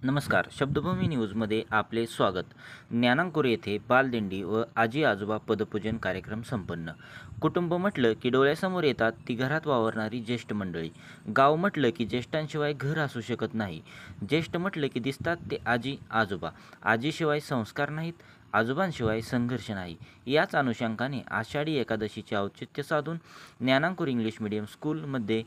नमस्कार. शब्दभूमी न्यूजमध्ये आपले स्वागत. ज्ञानांकुर येथे बालदिंडी व आजी आजोबा पदपूजन कार्यक्रम संपन्न. कुटुंब म्हटलं की डोळ्यासमोर येतात ती घरात वावरणारी ज्येष्ठ मंडळी. गाव म्हटलं की ज्येष्ठांशिवाय घर असू शकत नाही. ज्येष्ठ म्हटलं की दिसतात ते आजी आजोबा. आजीशिवाय संस्कार नाहीत, आजोबांशिवाय संघर्ष नाही. याच अनुषंगाने आषाढी एकादशीचे औचित्य साधून ज्ञानांकुर इंग्लिश मीडियम स्कूलमध्ये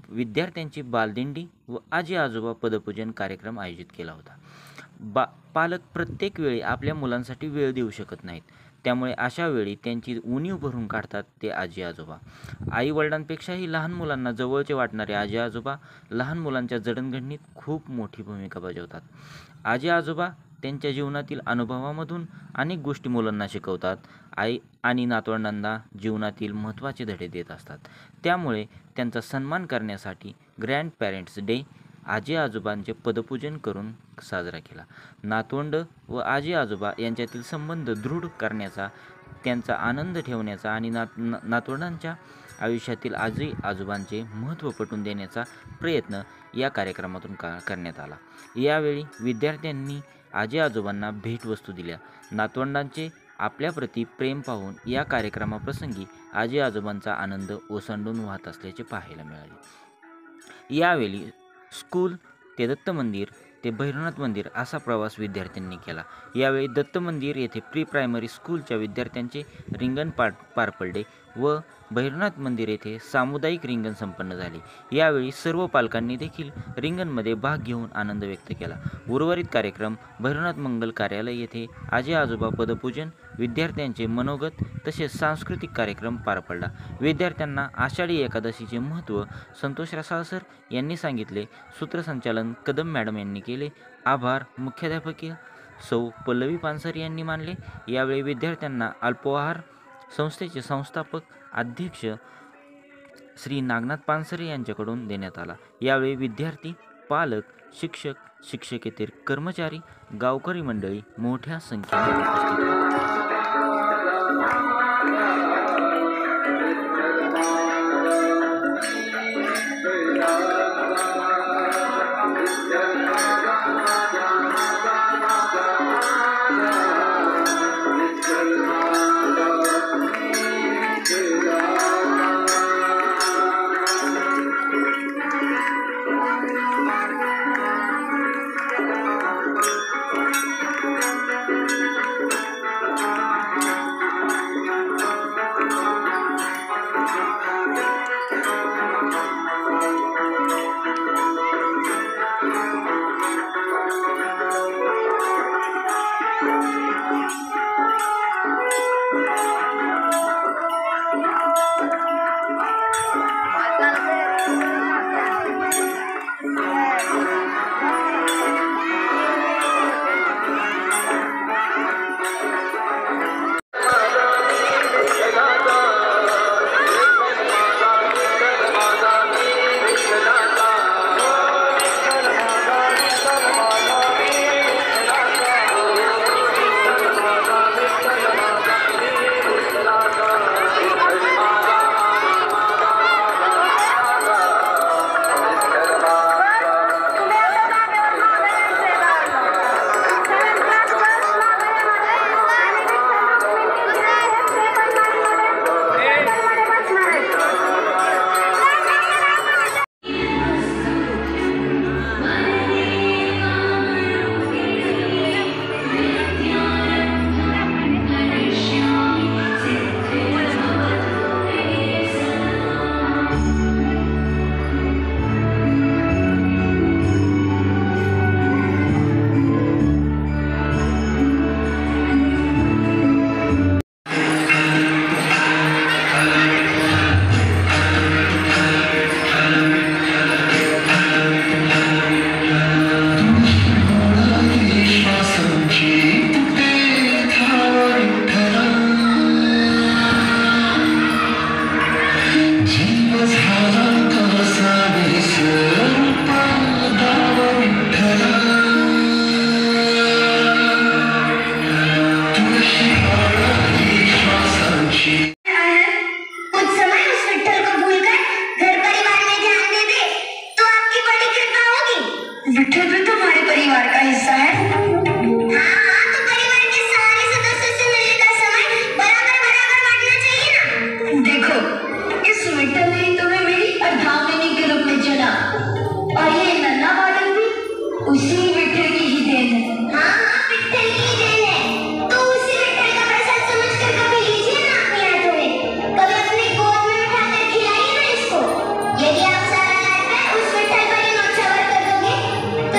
विद्यार्थ्यांची बालदिंडी व आजी आजोबा पदपूजन कार्यक्रम आयोजित केला होता. पालक प्रत्येक वेळी आपल्या मुलांसाठी वेळ देऊ शकत नाहीत, त्यामुळे अशा वेळी त्यांची उणीव भरून काढतात ते आजी आजोबा. आई वडिलांपेक्षाही लहान मुलांना जवळचे वाटणारे आजी आजोबा लहान मुलांच्या जडणघडणीत खूप मोठी भूमिका बजावतात. आजी आजोबा त्यांच्या जीवनातील अनुभवामधून अनेक गोष्टी मुलांना शिकवतात. आई आणि नातवंडांना जीवनातील महत्त्वाचे धडे देत असतात. त्यामुळे त्यांचा सन्मान करण्यासाठी ग्रँड पॅरेंट्स डे आजी आजोबांचे पदपूजन करून साजरा केला. नातवंड व आजी आजोबा यांच्यातील संबंध दृढ करण्याचा, त्यांचा आनंद ठेवण्याचा आणि नातवंडांच्या आयुष्यातील आजी आजोबांचे महत्त्व पटवून देण्याचा प्रयत्न या कार्यक्रमातून करण्यात आला. यावेळी विद्यार्थ्यांनी आजी आजोबांना भेटवस्तू दिल्या. नातवंडांचे आपल्याप्रती प्रेम पाहून या कार्यक्रमाप्रसंगी आजी आजोबांचा आनंद ओसंडून वाहत असल्याचे पाहायला मिळाले. यावेळी स्कूल ते दत्त मंदिर ते भैरवनाथ मंदिर असा प्रवास विद्यार्थ्यांनी केला. यावेळी दत्त मंदिर येथे प्री प्रायमरी स्कूलच्या विद्यार्थ्यांचे रिंगण पार पडले व भैरवनाथ मंदिर येथे सामुदायिक रिंगण संपन्न झाले. यावेळी सर्व पालकांनी देखील रिंगणमध्ये भाग घेऊन आनंद व्यक्त केला. उर्वरित कार्यक्रम भैरवनाथ मंगल कार्यालय येथे आजी आजोबा पदपूजन, विद्यार्थ्यांचे मनोगत तसेच सांस्कृतिक कार्यक्रम पार पडला. विद्यार्थ्यांना आषाढी एकादशीचे महत्त्व संतोष रसाळ सर यांनी सांगितले. सूत्रसंचालन कदम मॅडम यांनी केले. आभार मुख्याध्यापकीय सौ पल्लवी पानसरे यांनी मानले. यावेळी विद्यार्थ्यांना अल्पोहार संस्थेचे संस्थापक अध्यक्ष श्री नागनाथ पानसरे यांच्याकडून देण्यात आला. यावेळी विद्यार्थी, पालक, शिक्षक, शिक्षकेतर कर्मचारी, गावकरी मंडळी मोठ्या संख्येने उपस्थित होते. विठ्ठल तुम्हारे परिवार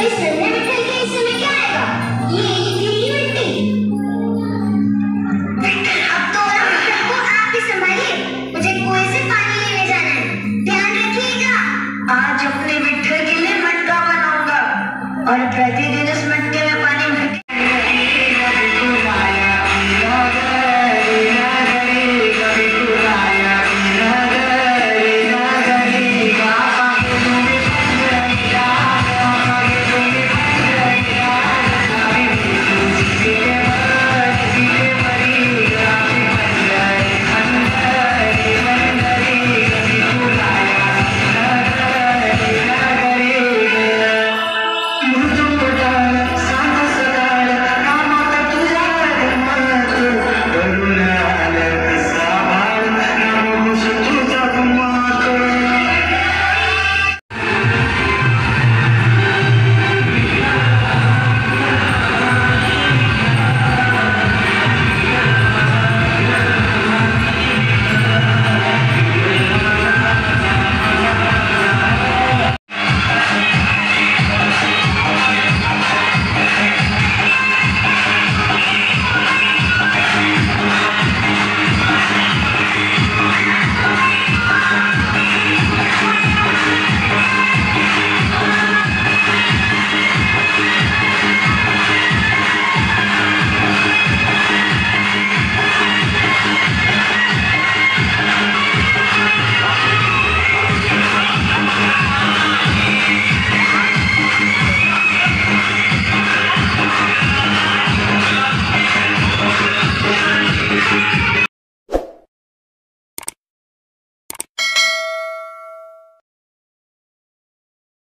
इस नन्हे विट्ठल के हिस्से में क्या आएगा? ये गीली मिट्टी। विट्ठल, अब तो विट्ठल को आप ही संभालिए, मुझे कुएं से पानी लेने जाना है, ध्यान रखिएगा। आज अपने विट्ठल के लिए मटका बनाऊंगा और प्रतिदिन उस मटके में